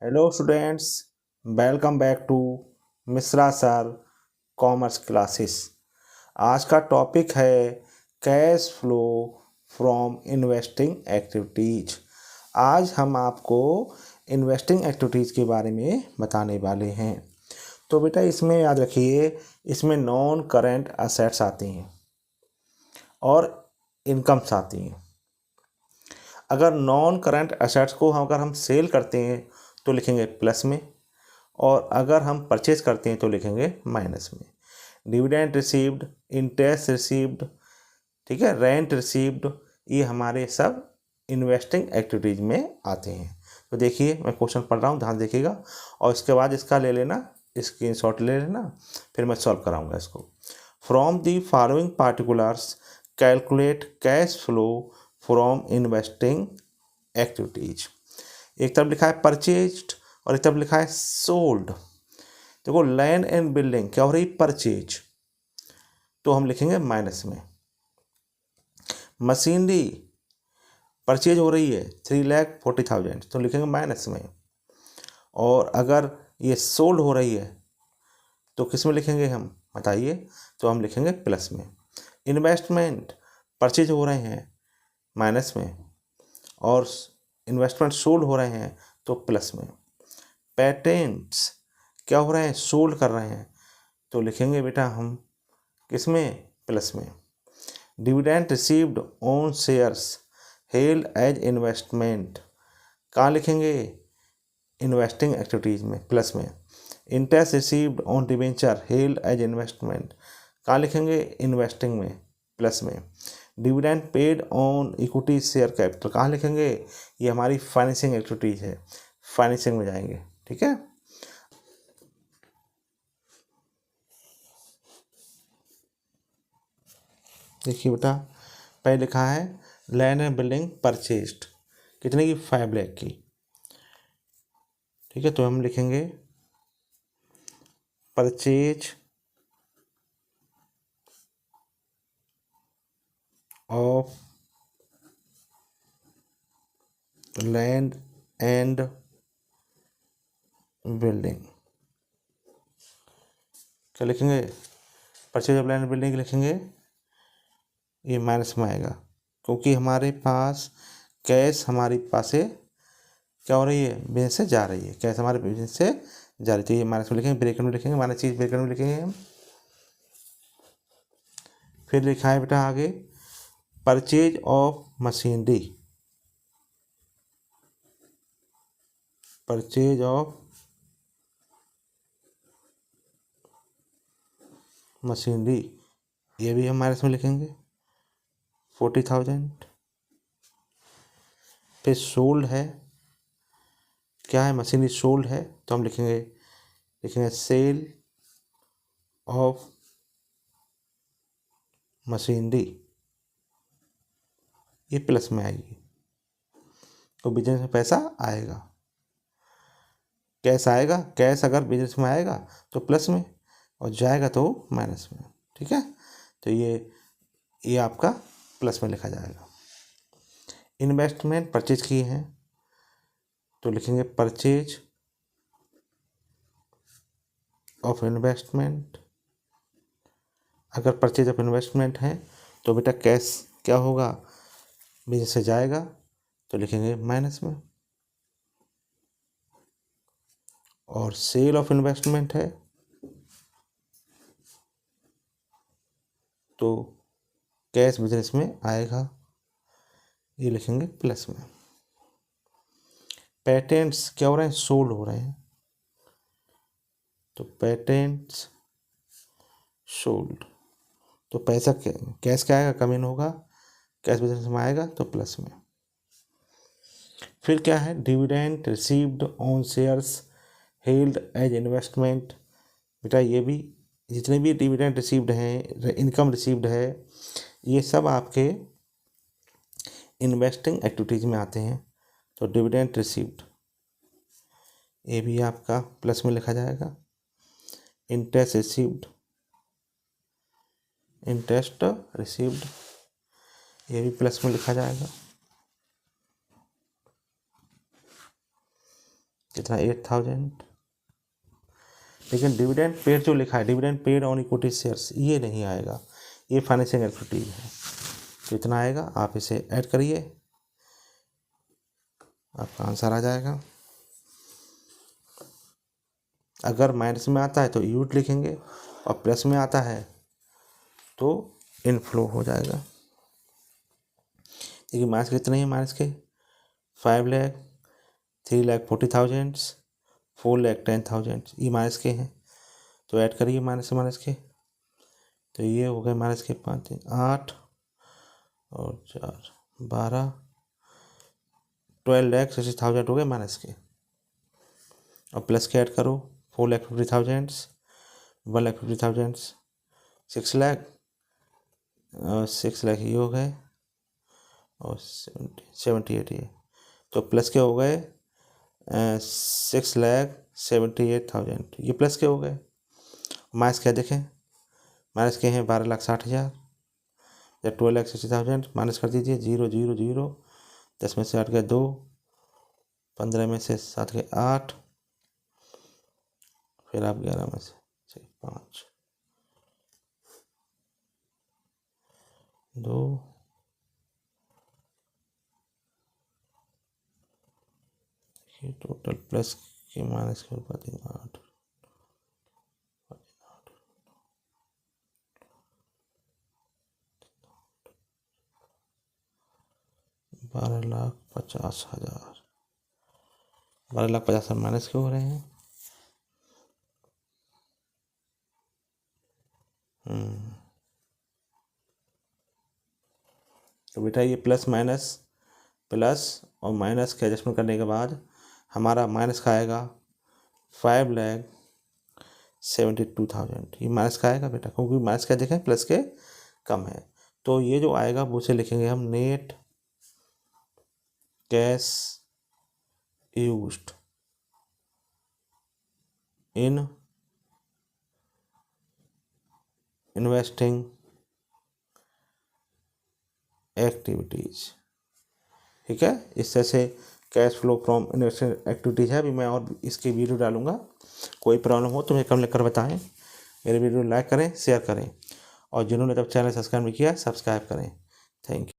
Hello students, welcome back to Mishra sir commerce classes. आज का topic है cash flow from investing activities. आज हम आपको इन्वेस्टिंग एक्टिविटीज़ के बारे में बताने वाले हैं। तो बेटा इसमें याद रखिए, इसमें नॉन करेंट असेट्स आती हैं और इनकम्स आती हैं। अगर नॉन करंट असेट्स को अगर हम सेल करते हैं तो लिखेंगे प्लस में, और अगर हम परचेज करते हैं तो लिखेंगे माइनस में। डिविडेंड रिसीव्ड, इंटरेस्ट रिसीव्ड, ठीक है, रेंट रिसीव्ड, ये हमारे सब इन्वेस्टिंग एक्टिविटीज़ में आते हैं। तो देखिए मैं क्वेश्चन पढ़ रहा हूँ, ध्यान देखिएगा, और इसके बाद इसका ले लेना, स्क्रीनशॉट ले लेना, फिर मैं सॉल्व कराऊंगा इसको। From the following particulars calculate cash flow from investing activities. एक तरफ लिखा है परचेज्ड और एक तरफ लिखा है सोल्ड। देखो लैंड एंड बिल्डिंग क्या हो रही, परचेज, तो हम लिखेंगे माइनस में। मशीनरी परचेज हो रही है 3,40,000, तो लिखेंगे माइनस में। और अगर ये सोल्ड हो रही है तो किस में लिखेंगे हम, बताइए, तो हम लिखेंगे प्लस में। इन्वेस्टमेंट परचेज हो रहे हैं माइनस में, और इन्वेस्टमेंट सोल्ड हो रहे हैं तो प्लस में। पेटेंट्स क्या हो रहे हैं, सोल्ड कर रहे हैं, तो लिखेंगे बेटा हम किस में, प्लस में। Dividend received on shares held as investment, कहाँ लिखेंगे, इन्वेस्टिंग एक्टिविटीज़ में, प्लस में। Interest received on debenture held as investment, कहाँ लिखेंगे, इन्वेस्टिंग में, प्लस में। Dividend paid on equity share capital, कहाँ लिखेंगे, ये हमारी फाइनेंसिंग एक्टिविटीज़ है, फाइनेंसिंग में जाएंगे, ठीक है। देखिए बेटा, पहले लिखा है लैंड एंड बिल्डिंग परचेज्ड, कितने की, 5 लाख की, ठीक है। तो हम लिखेंगे purchase of land and building, क्या लिखेंगे, परचेज ऑफ लैंड बिल्डिंग लिखेंगे, ये माइनस में आएगा, क्योंकि हमारे पास कैश हमारे पास से क्या हो रही है, बिजनेस से जा रही है, कैश हमारे बिजनेस से जा रही है, तो ये माइनस में लिखेंगे, ब्रैकेट में लिखेंगे, माइनस चीज ब्रैकेट में लिखेंगे हम। फिर लिखा है बेटा आगे purchase of machinery, purchase of machinery, ये भी हम माइनस में लिखेंगे 40,000। फिर सोल्ड है, क्या है, मशीनरी सोल्ड है, तो हम लिखेंगे सेल ऑफ मशीनरी, ये प्लस में आएगी, तो बिजनेस में पैसा आएगा, कैश आएगा, कैश अगर बिजनेस में आएगा तो प्लस में, और जाएगा तो माइनस में, ठीक है। तो ये आपका प्लस में लिखा जाएगा। इन्वेस्टमेंट परचेज किए हैं तो लिखेंगे परचेज ऑफ इन्वेस्टमेंट। अगर परचेज ऑफ इन्वेस्टमेंट है तो बेटा कैश क्या होगा, बिजनेस से जाएगा, तो लिखेंगे माइनस में। और सेल ऑफ इन्वेस्टमेंट है तो कैश बिजनेस में आएगा, ये लिखेंगे प्लस में। पेटेंट्स क्या हो रहे हैं, सोल्ड हो रहे हैं, तो पेटेंट्स सोल्ड, तो पैसा कैश क्या आएगा, कम इन होगा, कैश बिजनेस में आएगा तो प्लस में। फिर क्या है, dividend received on shares held as investment. बेटा ये भी जितने भी डिविडेंड रिसीव्ड हैं, इनकम रिसीव्ड है, ये सब आपके इन्वेस्टिंग एक्टिविटीज़ में आते हैं, तो डिविडेंड रिसीव्ड ये भी आपका प्लस में लिखा जाएगा। इंटरेस्ट रिसीव्ड, इंटरेस्ट रिसीव्ड ये भी प्लस में लिखा जाएगा। कितना 8000। लेकिन डिविडेंड पेड जो लिखा है, dividend paid on equity shares, ये नहीं आएगा, ये फाइनेंशियल एक्टिविटीज है। तो इतना आएगा, आप इसे ऐड करिए, आपका आंसर आ जाएगा। अगर माइनस में आता है तो यूट लिखेंगे, और प्लस में आता है तो इनफ्लो हो जाएगा। देखिए माइनस कितने हैं, माइनस के 5 लाख, 3,40,000, 4,10,000, ये माइनस के हैं। तो ऐड करिए माइनस से माइनस के, तो ये हो गए माइनस के 5 8 और 4 12, 12,60,000 हो गए माइनस के। और प्लस के ऐड करो, 4,50,000, 1,50,000, 6 लाख, 6 लाख ये हो गए, और 78 ये। तो प्लस के हो गए 6,78,000, ये प्लस के हो गए। माइनस क्या देखें, माइनस के हैं 12,60,000 या 12,60,000, माइनस कर दीजिए, 0 0 0, 10 में से 8 गए 2, 15 में से 7 गए 8, फिर आप 11 में से 5 2, ये टोटल प्लस के माइनस के ऊपर 8, 12,50,000, 12,50,000 माइनस के हो रहे हैं। तो बेटा ये प्लस और माइनस के एडजस्टमेंट करने के बाद हमारा माइनस का आएगा 5,72,000, ये माइनस का आएगा बेटा, क्योंकि माइनस का देखें प्लस के कम है। तो ये जो आएगा वो से लिखेंगे हम net cash used in investing activities. ठीक है, इस तरह से cash flow from investing activities है। अभी मैं और इसकी वीडियो डालूंगा, कोई प्रॉब्लम हो तो मुझे कमेंट लिखकर बताएं। मेरे वीडियो लाइक करें, शेयर करें, और जिन्होंने तब चैनल सब्सक्राइब नहीं किया सब्सक्राइब करें। Thank you.